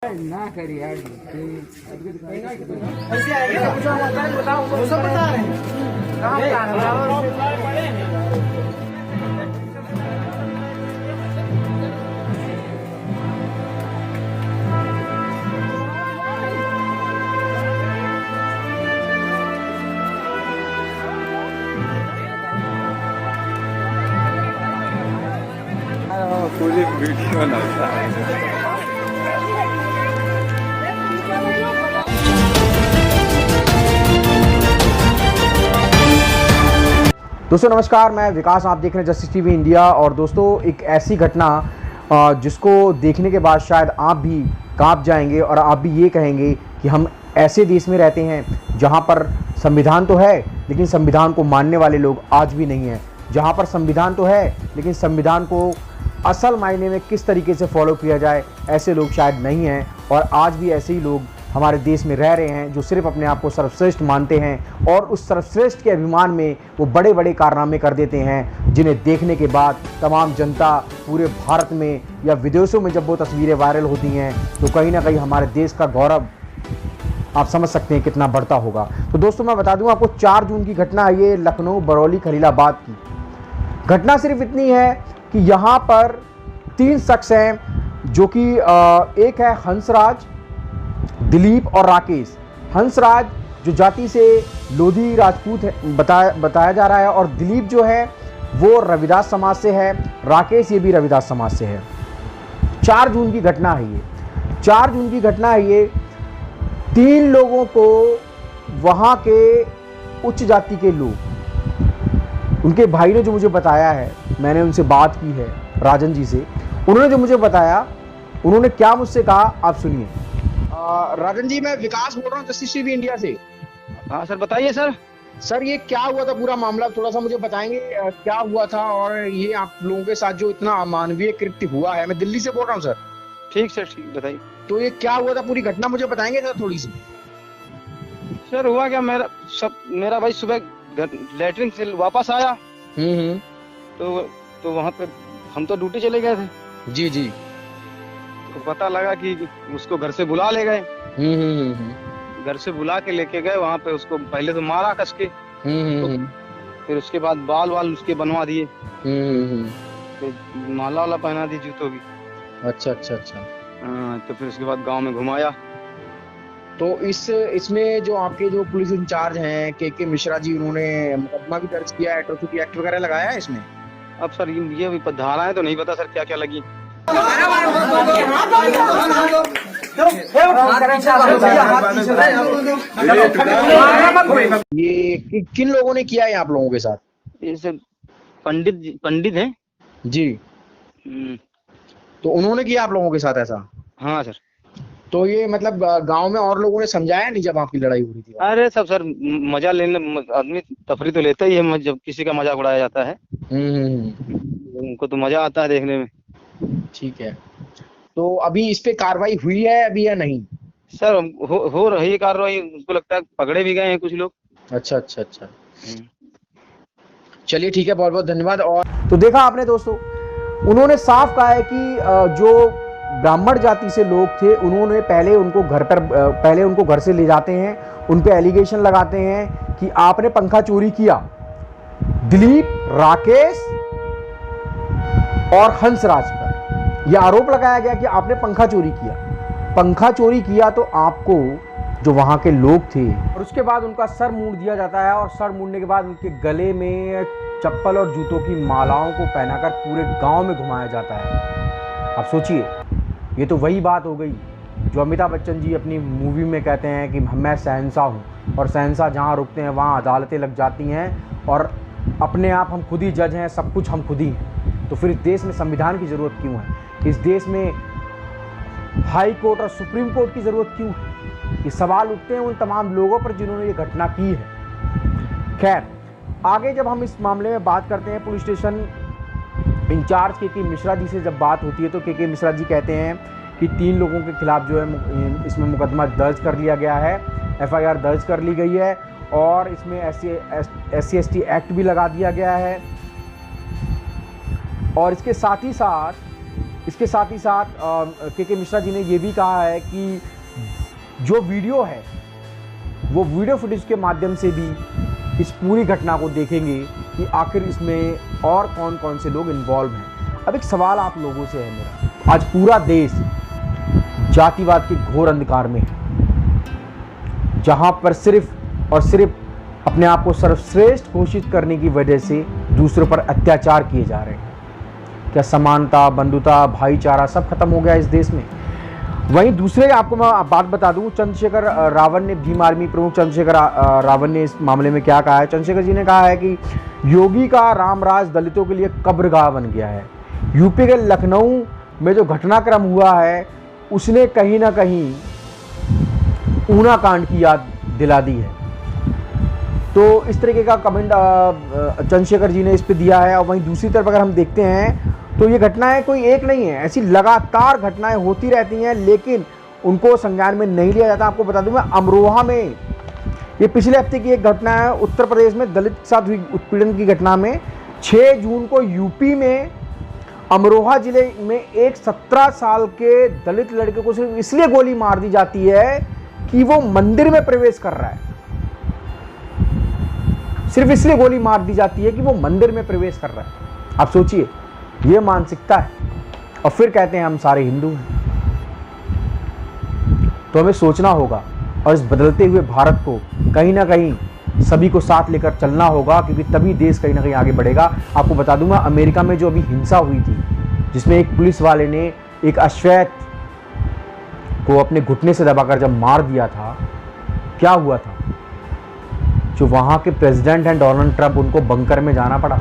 ना कर यार ऐसे आएंगे तो कुछ और होता है, बताओ वो सब बता रहे हैं। कहाँ बता रहे हैं? पूरी वीडियो ना दोस्तों नमस्कार, मैं विकास, आप देख रहे हैं जस्टिस टीवी इंडिया। और दोस्तों एक ऐसी घटना जिसको देखने के बाद शायद आप भी कांप जाएंगे और आप भी ये कहेंगे कि हम ऐसे देश में रहते हैं जहां पर संविधान तो है लेकिन संविधान को मानने वाले लोग आज भी नहीं हैं, जहां पर संविधान तो है लेकिन संविधान को असल मायने में किस तरीके से फॉलो किया जाए ऐसे लोग शायद नहीं हैं। और आज भी ऐसे ही लोग हमारे देश में रह रहे हैं जो सिर्फ अपने आप को सर्वश्रेष्ठ मानते हैं और उस सर्वश्रेष्ठ के अभिमान में वो बड़े बड़े कारनामे कर देते हैं, जिन्हें देखने के बाद तमाम जनता पूरे भारत में या विदेशों में जब वो तस्वीरें वायरल होती हैं तो कहीं ना कहीं हमारे देश का गौरव आप समझ सकते हैं कितना बढ़ता होगा। तो दोस्तों मैं बता दूं आपको, 4 जून की घटना है ये, लखनऊ बरौली खलीलाबाद की घटना। सिर्फ इतनी है कि यहाँ पर 3 शख्स हैं जो कि एक है हंसराज, दिलीप और राकेश। हंसराज जो जाति से लोधी राजपूत है बताया जा रहा है, और दिलीप जो है वो रविदास समाज से है, राकेश ये भी रविदास समाज से है। 4 जून की घटना है ये, 4 जून की घटना है ये। 3 लोगों को वहाँ के उच्च जाति के लोग, उनके भाई ने जो मुझे बताया है, मैंने उनसे बात की है राजन जी से, उन्होंने जो मुझे बताया, उन्होंने क्या मुझसे कहा आप सुनिए। राजन जी, मैं विकास बोल रहा हूँ जस्टिस टीवी इंडिया से। हाँ सर, बताइए सर। सर ये क्या हुआ था पूरा मामला, थोड़ा सा मुझे बताएंगे क्या हुआ था, और ये आप लोगों के साथ जो इतना अमानवीय कृत्य हुआ है। मैं दिल्ली से बोल रहा हूँ सर। ठीक सर, ठीक, बताइए। तो ये क्या हुआ था, पूरी घटना मुझे बताएंगे सर थोड़ी सी। सर हुआ क्या, मेरा भाई सुबह लेटरिन से वापस आया। तो वहाँ पे हम तो ड्यूटी चले गए थे। जी जी। तो पता लगा कि उसको घर से बुला ले गए। घर से बुला के लेके गए, वहाँ पे उसको पहले तो मारा कस के। तो फिर उसके बाद बाल वाल उसके बनवा दिए, तो माला वाला पहना दी जूतों की। अच्छा अच्छा अच्छा। तो फिर उसके बाद गांव में घुमाया। तो इसमें जो आपके जो पुलिस इंचार्ज हैं के मिश्रा जी, उन्होंने मुकदमा भी दर्ज किया है, एट्रोसिटी एक्ट वगैरह लगाया है इसमें। अब सर ये भी धाराएं तो नहीं पता सर क्या क्या लगी। ये किन लोगों ने किया है आप लोगों के साथ? ये सब पंडित हैं जी। तो उन्होंने किया आप लोगों के साथ ऐसा? हाँ सर। तो ये मतलब गांव में और लोगों ने समझाया नहीं जब आपकी लड़ाई हो रही थी? अरे सब सर, मजा लेने आदमी तफरी तो लेता ही है, जब किसी का मजाक उड़ाया जाता है उनको तो मजा आता है देखने में। ठीक है। तो अभी इस पे कार्रवाई हुई है अभी या नहीं? सर हो रही है कार्रवाई, उनको लगता है पकड़े भी गए हैं कुछ लोग। अच्छा अच्छा अच्छा। चलिए ठीक है, बहुत बहुत धन्यवाद। और तो देखा आपने दोस्तों, उन्होंने साफ कहा है कि जो ब्राह्मण जाति से लोग थे उन्होंने पहले उनको घर से ले जाते हैं, उन पे एलिगेशन लगाते हैं कि आपने पंखा चोरी किया। दिलीप, राकेश और हंसराज पर यह आरोप लगाया गया कि आपने पंखा चोरी किया। पंखा चोरी किया तो आपको जो वहां के लोग थे, और उसके बाद उनका सर मूंड दिया जाता है, और सर मूंडने के बाद उनके गले में चप्पल और जूतों की मालाओं को पहनाकर पूरे गांव में घुमाया जाता है। आप सोचिए, ये तो वही बात हो गई जो अमिताभ बच्चन जी अपनी मूवी में कहते हैं कि मैं शहंशाह हूँ, और शहंशाह जहाँ रुकते हैं वहाँ अदालतें लग जाती हैं, और अपने आप हम खुद ही जज हैं, सब कुछ हम खुद ही हैं। तो फिर इस देश में संविधान की ज़रूरत क्यों है? इस देश में हाई कोर्ट और सुप्रीम कोर्ट की ज़रूरत क्यों है? ये सवाल उठते हैं उन तमाम लोगों पर जिन्होंने ये घटना की है। खैर, आगे जब हम इस मामले में बात करते हैं, पुलिस स्टेशन इंचार्ज के मिश्रा जी से जब बात होती है तो के मिश्रा जी कहते हैं कि 3 लोगों के खिलाफ जो है इसमें मुकदमा दर्ज कर लिया गया है, FIR दर्ज कर ली गई है, और इसमें SC/ST एक्ट भी लगा दिया गया है। और इसके साथ ही साथ इसके साथ ही साथ के मिश्रा जी ने ये भी कहा है कि जो वीडियो है वो वीडियो फुटेज के माध्यम से भी इस पूरी घटना को देखेंगे कि आखिर इसमें और कौन कौन से लोग इन्वॉल्व हैं। अब एक सवाल आप लोगों से है मेरा, आज पूरा देश जातिवाद के घोर अंधकार में है, जहां पर सिर्फ और सिर्फ अपने आप को सर्वश्रेष्ठ घोषित करने की वजह से दूसरों पर अत्याचार किए जा रहे हैं। क्या समानता, बंधुता, भाईचारा सब खत्म हो गया इस देश में? वहीं दूसरे आपको मैं बात बता दूं, चंद्रशेखर रावण ने, भीम आर्मी प्रमुख चंद्रशेखर रावण ने इस मामले में क्या कहा है। चंद्रशेखर जी ने कहा है कि योगी का रामराज दलितों के लिए कब्रगाह बन गया है। यूपी के लखनऊ में जो घटनाक्रम हुआ है उसने कहीं ना कहीं ऊना कांड की याद दिला दी है। तो इस तरीके का कमेंट चंद्रशेखर जी ने इस पे दिया है। और वहीं दूसरी तरफ अगर हम देखते हैं तो ये घटनाएं कोई एक नहीं है, ऐसी लगातार घटनाएं होती रहती हैं, लेकिन उनको संज्ञान में नहीं लिया जाता। आपको बता दूं मैं, अमरोहा में ये पिछले हफ्ते की एक घटना है, उत्तर प्रदेश में दलित के साथ हुई उत्पीड़न की घटना में 6 जून को यूपी में अमरोहा जिले में एक 17 साल के दलित लड़के को सिर्फ इसलिए गोली मार दी जाती है कि वो मंदिर में प्रवेश कर रहा है। सिर्फ इसलिए गोली मार दी जाती है कि वो मंदिर में प्रवेश कर रहा है। आप सोचिए, ये मानसिकता है, और फिर कहते हैं हम सारे हिंदू हैं। तो हमें सोचना होगा और इस बदलते हुए भारत को कहीं ना कहीं सभी को साथ लेकर चलना होगा, क्योंकि तभी देश कहीं ना कहीं आगे बढ़ेगा। आपको बता दूंगा, अमेरिका में जो अभी हिंसा हुई थी, जिसमें एक पुलिस वाले ने एक अश्वेत को अपने घुटने से दबाकर जब मार दिया था, क्या हुआ था? जो वहां के प्रेसिडेंट हैं डोनाल्ड ट्रंप, उनको बंकर में जाना पड़ा।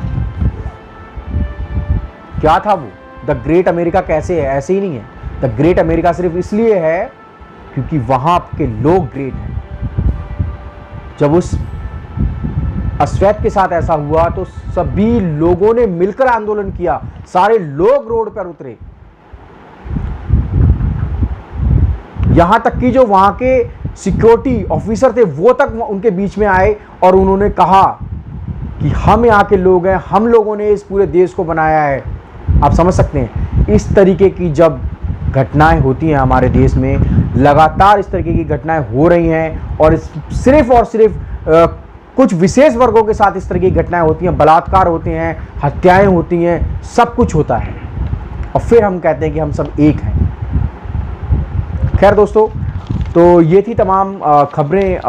क्या था वो? द ग्रेट अमेरिका कैसे है? ऐसे ही नहीं है। द ग्रेट अमेरिका सिर्फ इसलिए है क्योंकि वहां के लोग ग्रेट हैं। जब उस अश्वेत के साथ ऐसा हुआ तो सभी लोगों ने मिलकर आंदोलन किया, सारे लोग रोड पर उतरे। यहां तक कि जो वहां के सिक्योरिटी ऑफिसर थे वो तक उनके बीच में आए और उन्होंने कहा कि हम यहाँ के लोग हैं, हम लोगों ने इस पूरे देश को बनाया है। आप समझ सकते हैं, इस तरीके की जब घटनाएं होती हैं हमारे देश में, लगातार इस तरीके की घटनाएं हो रही हैं, और सिर्फ और सिर्फ कुछ विशेष वर्गों के साथ इस तरह की घटनाएं होती हैं, बलात्कार होते हैं, हत्याएं होती हैं, सब कुछ होता है, और फिर हम कहते हैं कि हम सब एक हैं। खैर दोस्तों, तो ये थी तमाम खबरें।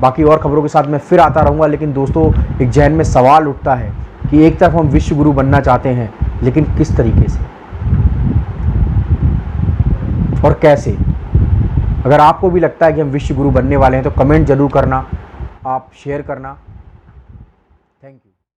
बाकी और खबरों के साथ मैं फिर आता रहूँगा। लेकिन दोस्तों, एक जहन में सवाल उठता है कि एक तरफ हम विश्व गुरु बनना चाहते हैं, लेकिन किस तरीके से और कैसे? अगर आपको भी लगता है कि हम विश्व गुरु बनने वाले हैं तो कमेंट जरूर करना, आप शेयर करना। Thank you.